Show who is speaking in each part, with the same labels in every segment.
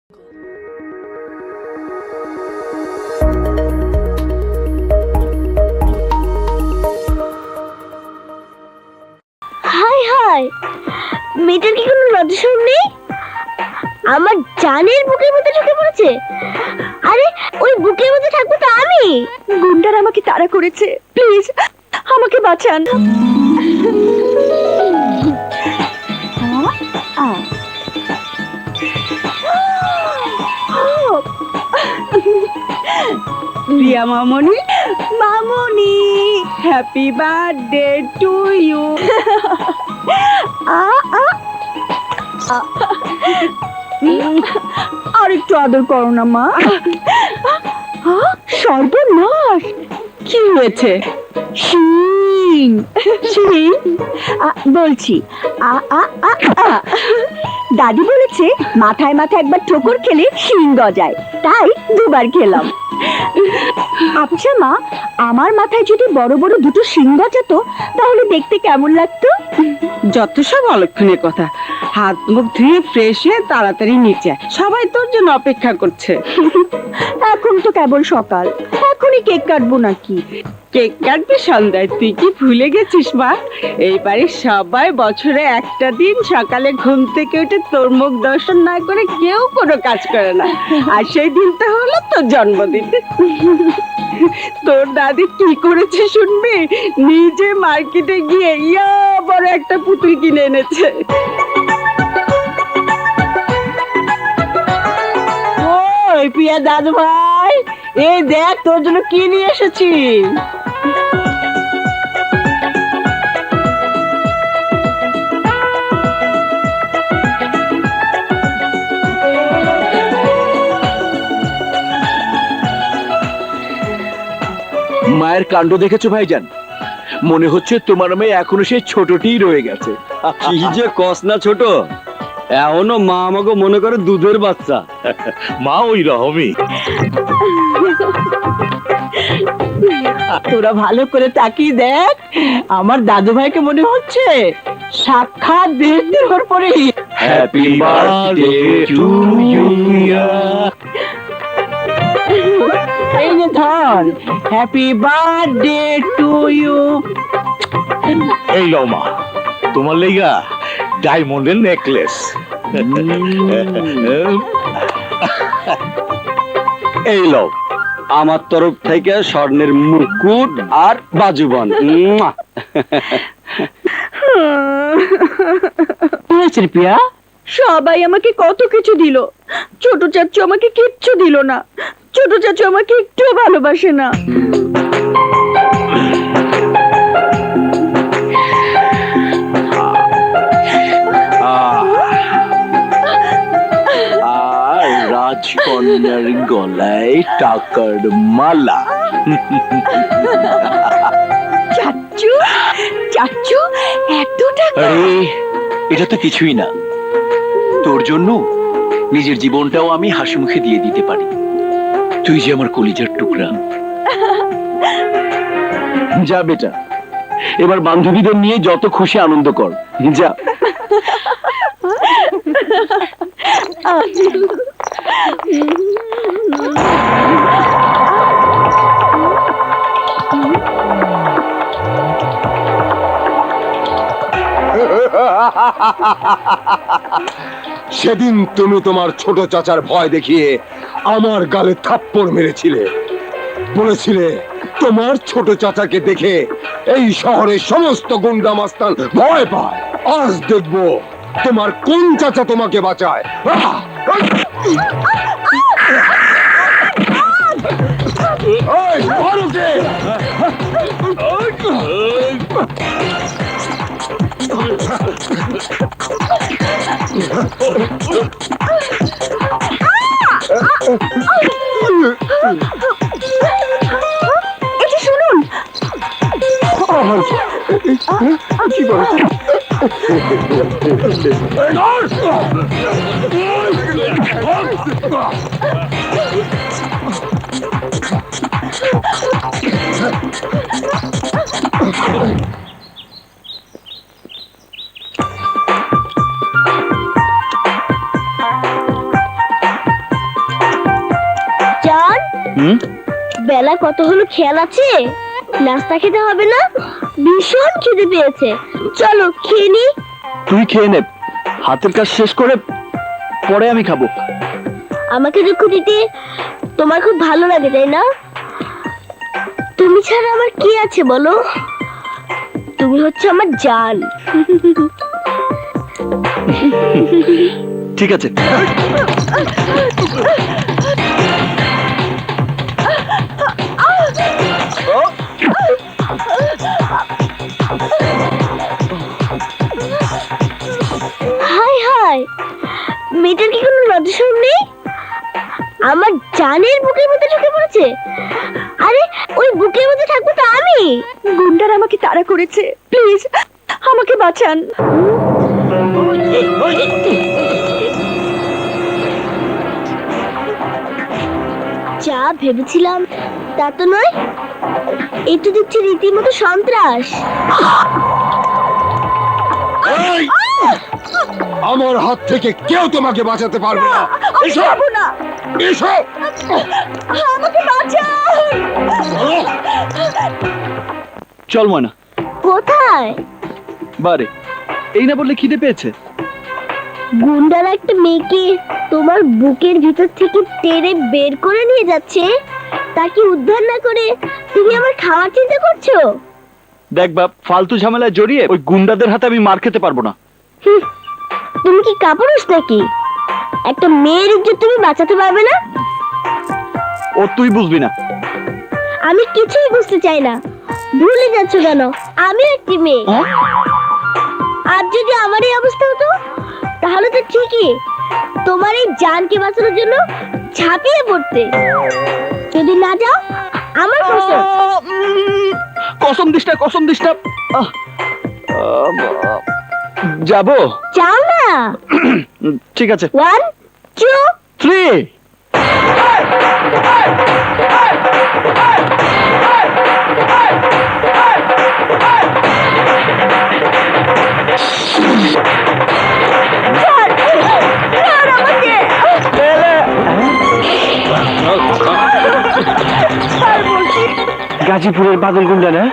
Speaker 1: High high, মেয়েটার কি কোনো লজ্জাশরম নেই? আমার জানের বুকের মধ্যে ঢুকে পড়েছে। আরে ওই বুকের মধ্যে থাকবো তো আমি।
Speaker 2: গুন্ডার আমাকে তাড়া করেছে, প্লিজ আমাকে বাঁচান। প্রিয়া মামনি, মামনি, হ্যাপি বার্থডে টু ইউ। আর একটু আদর করো না মা। সর্বনাশ, কি হয়েছে? শিং শিং বলছি, দাদি বলেছে মাথায় মাথায় একবার ঠোকর খেলে শিং গজায়, তাই দুবার খেলাম। আচ্ছা মা, আমার মাথায় যদি বড় বড় দুটো শিং গজাতো তাহলে দেখতে কেমন লাগতো?
Speaker 3: যত সব অলক্ষণের কথা। হাত মুখ ধুয়ে ফ্রেশ হয়ে তাড়াতাড়ি নিচে, সবাই তোর জন্য অপেক্ষা করছে।
Speaker 2: এখন তো কেবল সকাল, এখনই কেক কাটবো নাকি?
Speaker 3: কেক কাটবে সন্ধ্যায়, তুই কি ভুলে গেছিস মা? এইবারে সবাই বছরে একটা দিন সকালে ঘুম থেকে উঠে তোর মুখ দর্শন না করে কেউ কোনো কাজ করে না, আর সেই দিনটা হলো তোর জন্মদিন। তোর দাদি কি করেছে শুনবি? নিজে মার্কেটে গিয়ে ইয়া বড় একটা পুতুল কিনে এনেছে। ওই প্রিয়া দাদু ভাই, এই দেখ তোর জন্য কি নিয়ে এসেছি।
Speaker 4: মায়ের কাণ্ড দেখেছো ভাইজান? মনে হচ্ছে তোমার মেয়ে এখনো সেই ছোটটিই রয়ে গেছে।
Speaker 5: কি যে কস না ছোট, এখনো মা আমাকে মনে করে দুধের বাচ্চা।
Speaker 4: মা ওই রকমই।
Speaker 3: তোরা ভালো করে তাকিয়ে দেখ, আমার দাদু ভাইকে মনে হচ্ছে সাক্ষাৎ দেহের ওর পরে।
Speaker 4: Happy birthday to you.
Speaker 3: এই যে ধর, হ্যাপি বার্থডে টু ইউ।
Speaker 4: এই লও মা, তোমার লেগা ডায়মন্ডের নেকলেস।
Speaker 5: এই লও আমার তরফ থেকে স্বর্ণের মুকুট আর বাজুবন।
Speaker 3: প্রিয়া,
Speaker 2: সবাই আমাকে কত কিছু দিল, ছোট চাচু আমাকে কিচ্ছু দিল না। ছোট চাচু আমাকে একটুও ভালোবাসে না।
Speaker 4: আর রাজকন্যার গলায় টাকার মালা।
Speaker 2: চাচু, চাচু, এত টাকা!
Speaker 4: আরে এটা তো কিছুই না, তোর জন্য নিজের জীবনটাও আমি হাসি মুখে দিয়ে দিতে পারি। তুই যে আমার কলিজার টুকরা। যা বেটা, এবার বান্ধবীদের নিয়ে যত খুশি আনন্দ কর, যা।
Speaker 6: সেদিন তুমি তোমার ছোট চাচার ভয় দেখিয়ে আমার গালে থাপ্পড় মেরেছিলে, বলেছিলে তোমার ছোট চাচাকে দেখে এই শহরের সমস্ত গুন্ডা মাস্তান ভয় পায়। আজ দেখবো তোমার কোন চাচা তোমাকে বাঁচায়। এই, মারুকে!
Speaker 2: এটা শুনুন,
Speaker 6: কি বলছো?
Speaker 5: হুম?
Speaker 1: বেলা কত হলো খেয়াল আছে? নাস্তা খেতে হবে না? ভীষণ খিদে পেয়েছে, চলো খেয়ে নি।
Speaker 5: তুই খেয়ে নে, হাতের কাজ শেষ করে পরে আমি খাবো।
Speaker 1: আমাকে দুঃখ দিতে তোমার খুব ভালো লাগে তাই না? তুমি ছাড়া আমার কি আছে বলো? তুমি হচ্ছে আমার জান।
Speaker 5: ঠিক আছে।
Speaker 1: হাই হাই, মেয়েটার কি কোনো লজ্জাশরম নেই? আমার জানের বুকের মধ্যে ঢুকে পড়েছে। আরে ওই বুকের মধ্যে থাকবো তো আমি।
Speaker 2: গুন্ডার আমাকে তাড়া করেছে, প্লিজ আমাকে বাঁচান।
Speaker 1: যা ভেবেছিলাম তা তো নয়, একটু দেখছি রীতিমতো সন্ত্রাস।
Speaker 6: এই! আমার হাত থেকে কেউ তোমাকে বাঁচাতে পারবে না।
Speaker 2: আমি
Speaker 6: এসো,
Speaker 2: যাবো না,
Speaker 6: এসো।
Speaker 2: আমাকে বাঁচান।
Speaker 6: চলো।
Speaker 5: চল ময়না।
Speaker 1: কোথায়?
Speaker 5: বারে, এই না বললে খিদে পেয়েছে।
Speaker 1: গুন্ডারা একটা মেয়েকে তোমার বুকের ভিতর থেকে টেনে বের করে নিয়ে যাচ্ছে, তাকে উদ্ধার না করে তুমি আমার খাওয়ার চিন্তা করছো?
Speaker 5: দেখ বাপ, ফালতু ঝামেলায় জড়িয়ে ওই গুন্ডাদের হাতে আমি মার খেতে পারবো না।
Speaker 1: হুঁ, তুমি কি কাপুরুষ নাকি? একটা মেয়ের ইজ্জত তুমি বাঁচাতে পারবে না?
Speaker 5: ও তুই বুঝবি না।
Speaker 1: আমি কিছুই বুঝতে চাই না। ভুলে যাচ্ছ কেন? আমি একটি মেয়ে। আর যদি আমার এই অবস্থা হতো তাহলে তো ঠিকই তোমার এই জানকে বাঁচানোর জন্য ঝাঁপিয়ে পড়তে। যদি না যাও আমার কসম।
Speaker 5: কসম দিস না, কসম দিস না। যাবো।
Speaker 1: যাও না।
Speaker 5: ঠিক আছে।
Speaker 1: 1 2
Speaker 5: 3। গাজীপুরের বাদল গুন্ডা না?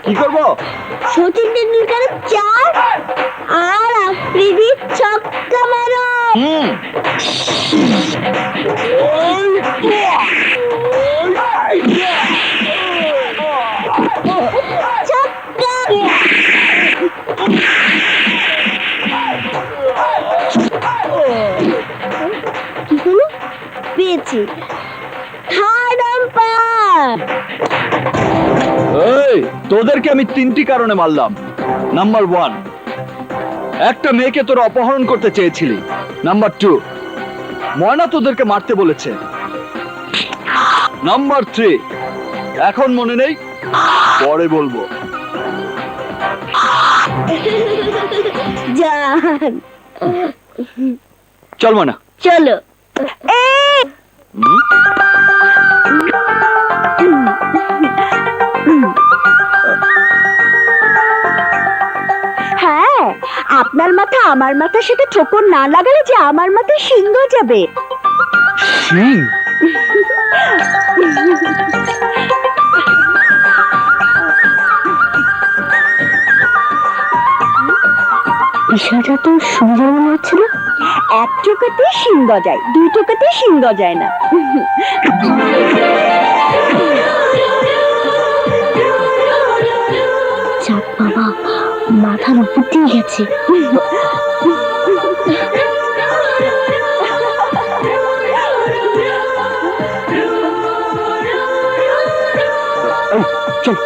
Speaker 5: কি করবো?
Speaker 1: সচিন টেন্ডুলকারের 4 আর আফ্রিদি ছক্কা মারো। ছক্কা। কি হলো? পেয়েছি। Third umpire.
Speaker 5: এই, তোদেরকে আমি 3টি কারণে মারলাম। নাম্বার 1, একটা মেয়েকে তোরা অপহরণ করতে চেয়েছিলি। নাম্বার 2, ময়না তোদেরকে মারতে বলেছে। নাম্বার 3, এখন মনে নেই, পরে বলবো।
Speaker 1: জান
Speaker 5: চল ময়না।
Speaker 1: চলো।
Speaker 5: হুম?
Speaker 2: হ্যাঁ, আপনার মাথা আমার মাথার সাথে ঠোকর না লাগালে যে আমার মাথায় শিং যাবে।
Speaker 5: শিং?
Speaker 1: বিষয়টা তো সুন্দর মনে হচ্ছিল।
Speaker 2: 1 টোকাতে শিং যায়, 2 টোকাতে শিং যায় না।
Speaker 1: যাক বাবা, থামো, বুদ্ধি গেছে।
Speaker 6: চল